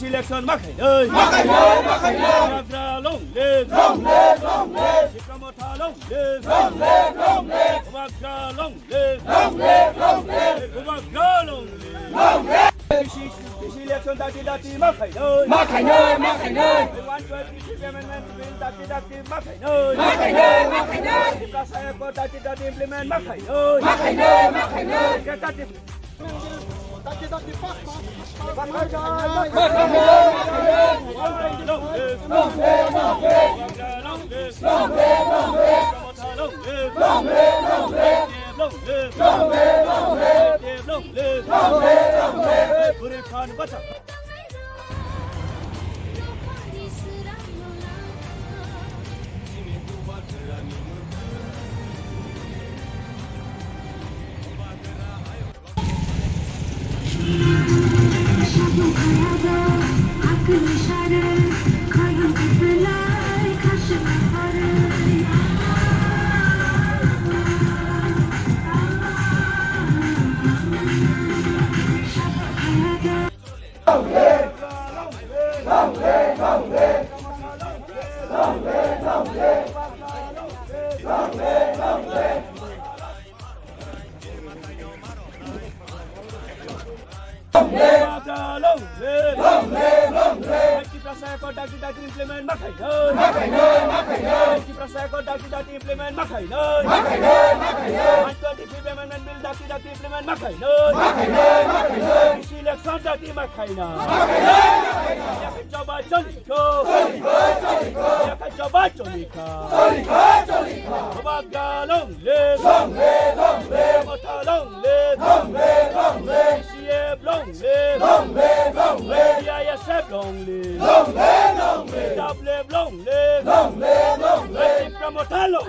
Selection makai ơi, Magra long lên, Chikamota long lên, Magra long lên, Magra long lên. Selection dati makai ơi, Makai ơi. One twenty implement dati makai ơi, Saya ko dati implement makai ơi, Dati Saya ko dati implement makai ơi, Saya ko dati implement makai ơi, implement bill dati implement makai ơi, Selection dati makai na, Ya kan coba coliko, Ya kan coba colika, Magra long lên, Mota long lên, CF long lên, ISF long lên. Double long leg, promoter long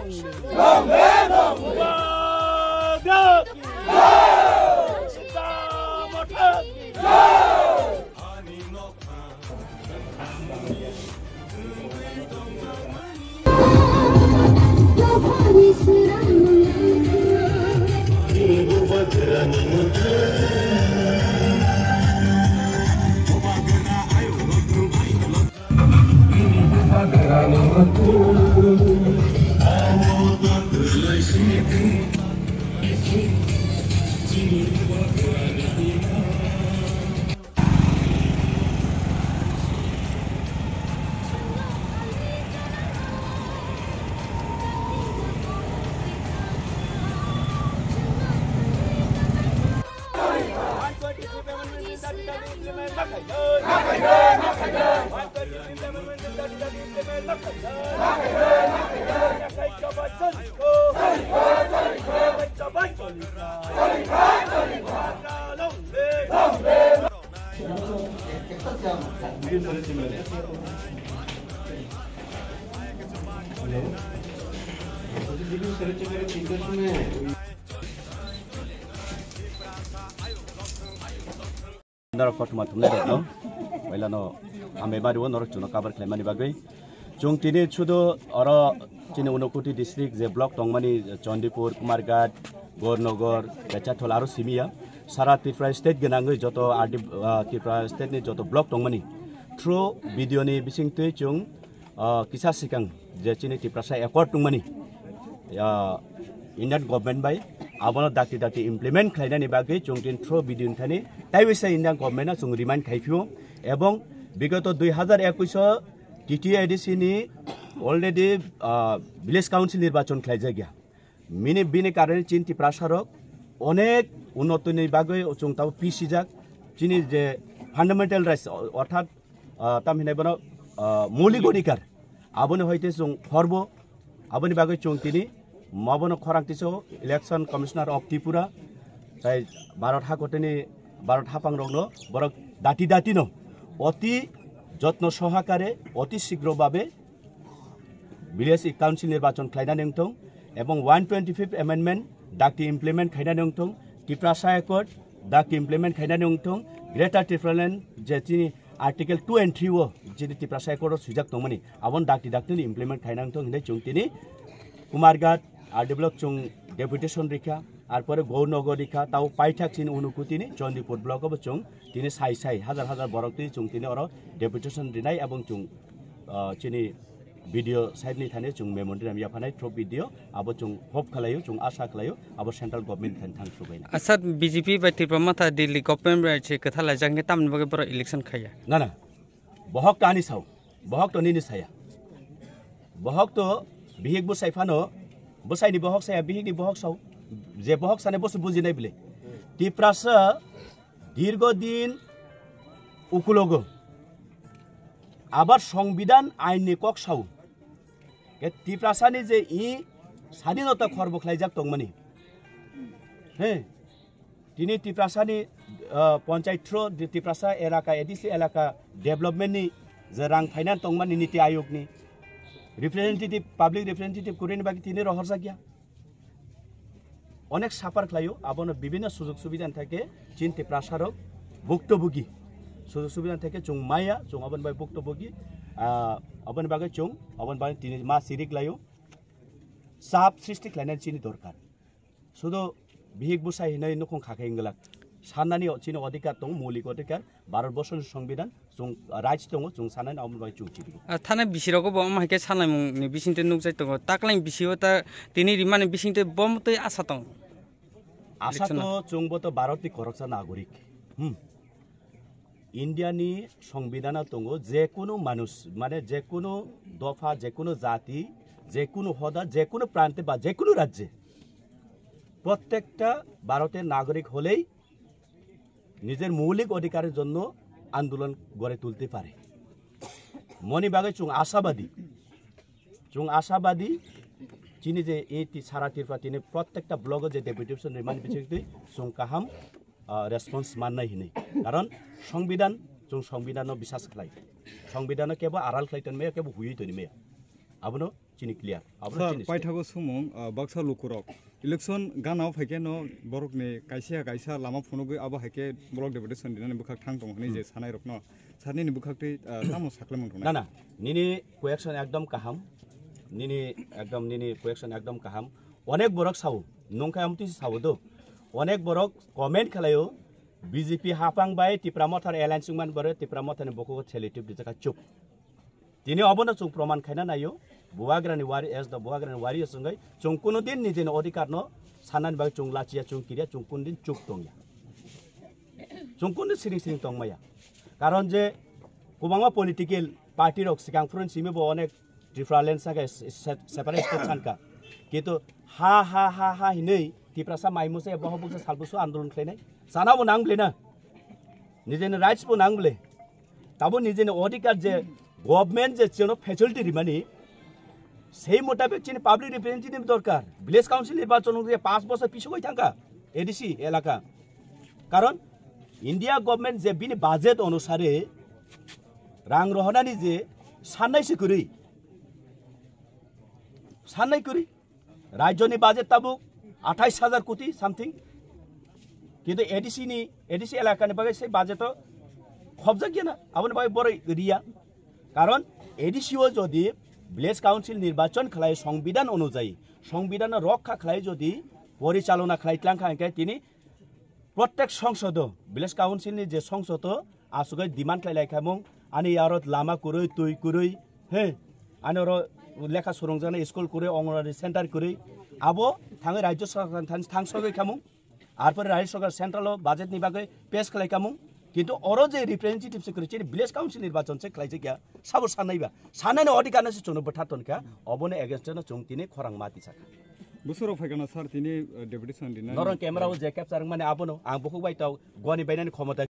Nara kotuma thumle dong, wala no ame bari wo nara chuno kabar klemani bagai. Jung tini chudo ora tini Unakoti district je block tongmani Chandipur, Kumarghat, Gornogor, Bechathol aro simia. Sara Tripura state genangai joto Tripura state ni joto block tongmani. Through video ni bising tui chung kisah sikang je tini Tripura sai accord tongmani. Indian government by abono dati implement khaina ni bagai chungtin through video thani tai wisa Indian government na chung remind khaifio ebong bigoto 2021 TTIDC ni already village council nirbachon khlaija gya mini bini karone chin Tripura sarok onek unnoti ni bagai chung taw PC jak chini je fundamental rights orthat tamhinai bono maulik adhikar aboni hoite chung khorbo aboni bagai chung tini Mabono khorang tiso election commissioner of Tripura tai Bharat hakoteni Bharat hapang rogno borok dati no oti jotno sohakare oti shigro babe village council nirbachon khlaina nengtong ebong 125th amendment dati implement khaina nengtong Tripura Accord dati implement khaina nengtong Greater Tripura Land je tini article 2 and 3 wo jini tiprasa ko sujak tongmani abon dakti ni implement khainang tong hindai chung tini Kumarghat develop chung deputation rikha আর পরে গৌরনগর রেখা তাও পাইঠাক চিনি অনুকুতিনি চন্দিপুর block of চুং তিনি সাই হাজার বরকতি চুং তিনি or deputation দিনাই এবং চুং চিনি video সাইডনি থানে চুং memory নাম ইয়াফানাই থ্রো ভিডিও আবো চুং হোপ খালাयो চুং আশা খালাयो আবো সেন্ট্রাল গভর্নমেন্ট থান থাং সুবাইনা আচ্ছা বিজেপি বাই ত্রিপুরা মাথা দিল্লি গভর্নমেন্ট রাইছে কথা লাজাंगे तामन बगे बर इलेक्शन खाया ना बहक कानी साव बहक तो निनि साया बहक तो बिहिक बु साइफानो बसाइनि बहक साया बिहिकनि बहक साव যে বহক সানে বসে বুঝি নাই বলে টিপ্রাসা দীর্ঘদিন উকুলগ আবার সংবিধান আইননি কক সাউ টিপ্রাসানি যে ই স্বাধীনতা খরব খাইজাক তংমানি হ্যাঁ তিনি টিপ্রাসানি পঞ্চায়েত থ্রো টিপ্রাসা এলাকা এডিসি এলাকা ডেভেলপমেন্টনি যে রাং ফাইনান্স তংমানি নীতি আয়োগনি রিপ্রেজেন্টেটিভ পাবলিক রিপ্রেজেন্টেটিভ করিনি বাকি তিনি রহরসা গিয়া অনেক সাপার খাইও আবনো বিভিন্ন সুযোগ সুবিধা থাকে চিনতে প্রাসারক ভুক্তভোগী সুযোগ সুবিধা থেকে চুং মায়া চুং অবন বাই ভুক্তভোগী অবন বাগে চুং অবন বাগে তিনি মা সিরিক লাইও চাপ সৃষ্টি খাইনাই চিনি দরকার শুধু বিহিক বুসাই হিনাই নখং খাখাইঙ্গলা সান্নানি চিনি অধিকার দं মৌলিক অধিকার ভারতবর্ষের সংবিধান চুং রাইটস দं চুং সানাनि অবন বাই চুং চিবি थाना बिसिरावको बम माइके सानाय मुंनि बिसिंते नुकजाय दङ ताकलाय बिसियो ता तिनि रिमाने बिसिंते बम तै आशा दं आशा तो चुंबो तो भारतनि करक्सा नागरिक इंडियानि संविधान दङ जेकुनु मानुष माने जेकुनु दफा जेकुनु जाति जेकुनु हदा जेकुनु प्रान्ते बा जेकुनु राज्ये प्रत्येकटा भारतेर नागरिक হলেই নিজের মৌলিক অধিকারের জন্য আন্দোলন গড়ে তুলতে পারে মনিবাগে চুং আশাবাদী চিনি যে এই সারা তীরফা তিনি প্রত্যেকটা ব্লগে যে ডেপুটেশন রিমান্ড বিষয়টি চুং কাহাম রেসপন্স মাননাই হিনে কারণ সংবিধান চুং সংবিধানও বিশ্বাস খাই সংবিধানও কেবল আড়াল খাইতেন মেয়ে কেবল হুই তৈরি মেয়ে আবনো চিনি ক্লিয়ার আবনো চিনি পাইথাগো সুমং বাক্সা লুকুরক ইলেকশন গানাव फाइके न बरकनि कायसा लामा फुनुगै आबो हाइके ब्लक डेपुटेशन दिनानै बुखाक थां दं हनै जे सानाय रखन सारनि बुखाकटै तामो साखले मंथन ना निनि कोएक्शन एकदम काहाम निनि कोएक्शन एकदम काहाम अनेक बरक साव नंखाय आमति साव दो अनेक बरक कमेन्ट खालायो बीजेपी हापां बाय तिप्रामथार एलायन्स मान बरे तिप्रामथानि बको सेलेटिव दिजका चुप तिनि अबनो चुं प्रमाण खायना नायो बुवाग्रानि वारि एस द बुवाग्रानि वारि संगै चुं कुनु दिन निजेनो अधिकार न सानानि बाग चुं लाचिया चुं किरिया चुं कुन दिन चुप दंया चुं कुन सिरिं दंमाया कारण जे गोबां पलिटिकल पार्टी रक सिगां फ्रन सिमेबो अनेक डिफरेंस सागे सेपारेट स्टेट सानका किन्तु हा हिनै तिप्रासा माइमुसे बहबुसे सालबुसु आन्दोलन खायनाय सानाबो नांब्लेना निजेनो राइट्स बो नांब्ले ताबो निजेनो अधिकार जे गवर्नमेंट जे चनो फैसिलिटी रिमानी সেই মোতাবেক চিনি পাবলিক রিপ্রেজেন্টেটিভ দরকার ভিলেজ কাউন্সিল নির্বাচন 5 বছর পিছুই থাকা এডিসি এলাকা কারণ ইন্ডিয়া গভর্নমেন্ট যে বিনি বাজেট অনুসারে রাং রহনানি যে সান্নাইসে করি রাজ্যনি বাজেট তাবু 28000 কোটি সামথিং কিন্তু এডিসি এলাকানি বাগে সেই বাজেট খবজা গিয়া না আপনি বাগে বড় রিয়া কারণ এডিসিও যদি ভিলেজ কাউন্সিল নির্বাচন খালাই সংবিধান অনুযায়ী সংবিধান রক্ষা খালাই যদি পরিচালনা খালাইতলাংখাঙ্কে তিনি প্রত্যেক সংসদ ভিলেজ কাউন্সিলনি যে সংসদ আসুগাই ডিমান্ড খাইলাইখামুং আনি ইয়ারত লামা কুরৈ তুই কুরৈ হে আনর লেখা সুরংজানা স্কুল কুরৈ অঙ্গনবাড়ি সেন্টার কুরৈ আবো থাঙে রাজ্য সরকার থাংসগৈ খামুং আরপরে রাজ্য সরকার সেন্ট্রাল বাজেট নিবাগৈ পেশ খাইলাইখামুং কিন্তু অরো যে রিপ্রেজেন্টেটিভ সেক্রেটারি ভিলেজ কাউন্সিল নির্বাচন সে খাইছে গিয়া সাবর সানাইবা সানানি অধিকার আছে চনো বঠাতনকা অবনে এগেইনস্ট না চংতিনি খরাং মাতি সাকা বুসুরো ফাইগানা স্যার তিনি ডেপুটেশন দিনা নরন ক্যামেরাও যে ক্যাপচার মানে আবনো আং বকু বাইতাও গনি বাইনানি ক্ষমতা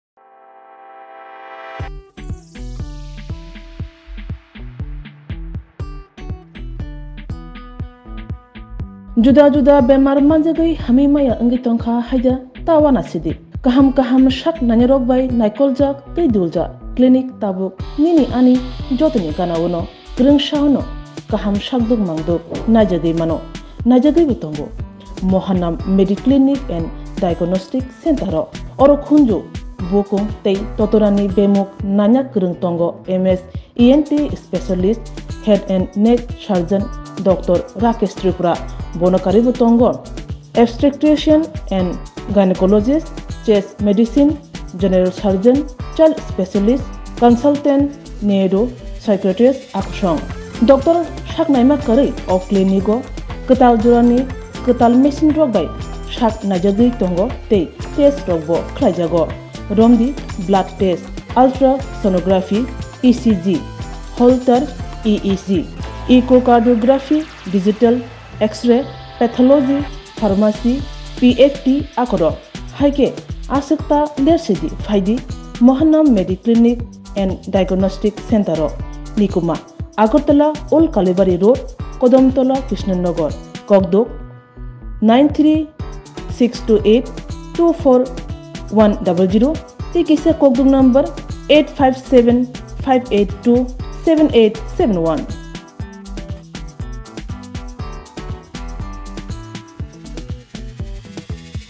जुदा बेमार मानजागै हामी माया अंगि तंखा हायदा तावाना सिदि kaham shak nanyarok bai naikoljaak tei duljak clinic tabuk nini ani jotoni kanawono grengshauno kaham shakduk mangduk najagei mano najagei butongo Mohanam Mediclinic and Diagnostic Center oro khunju bukung tei totorani bemuk nanya kereng tongo MS ENT specialist head and neck surgeon Dr. Rakesh Tripura bonokari tongo obstetrician and gynecologist chest medicine general surgeon child specialist consultant neuro psychiatrist aksong Dr. Shaknaima Kari of Clinico Ketal Jurani Ketal Machine Drug by Shak Najagi Tongo Te Test Rogbo Klajago Romdi Blood Test Ultrasonography ECG Holter EEG Echocardiography Digital X-ray Pathology Pharmacy PFT Akoro Haike Asekta Lersidi Faidi Mohanam Mediclinic and Diagnostic Center Nikuma Agartala Old Kalibari Road Kodamtola Krishnanagar Kogdok 93-628-24100 Tikisa Kogdok number 857-582-7871